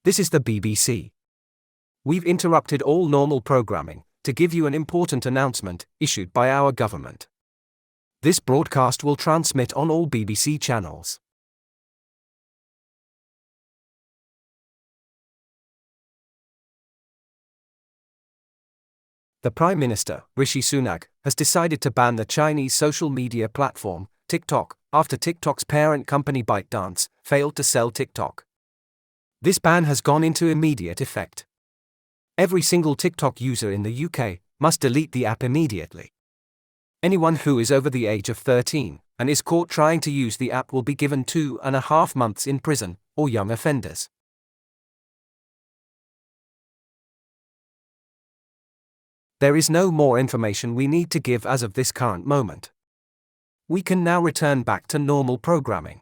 This is the BBC. We've interrupted all normal programming to give you an important announcement issued by our government. This broadcast will transmit on all BBC channels. The Prime Minister, Rishi Sunak, has decided to ban the Chinese social media platform, TikTok, after TikTok's parent company ByteDance failed to sell TikTok. This ban has gone into immediate effect. Every single TikTok user in the UK must delete the app immediately. Anyone who is over the age of 13 and is caught trying to use the app will be given 2.5 months in prison, or young offenders. There is no more information we need to give as of this current moment. We can now return back to normal programming.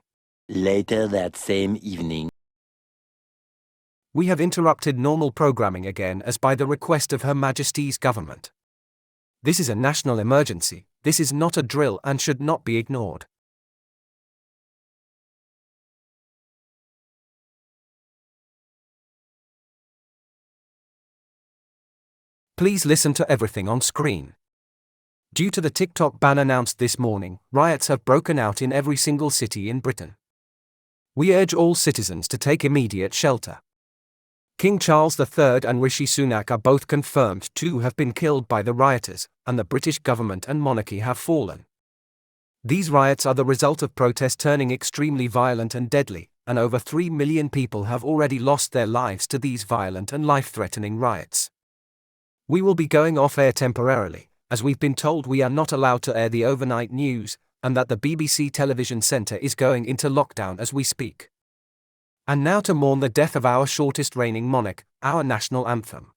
Later that same evening. We have interrupted normal programming again as by the request of Her Majesty's government. This is a national emergency, this is not a drill and should not be ignored. Please listen to everything on screen. Due to the TikTok ban announced this morning, riots have broken out in every single city in Britain. We urge all citizens to take immediate shelter. King Charles III and Rishi Sunak are both confirmed to have been killed by the rioters, and the British government and monarchy have fallen. These riots are the result of protests turning extremely violent and deadly, and over 3 million people have already lost their lives to these violent and life-threatening riots. We will be going off-air temporarily, as we've been told we are not allowed to air the overnight news, and that the BBC television centre is going into lockdown as we speak. And now to mourn the death of our shortest reigning monarch, our national anthem.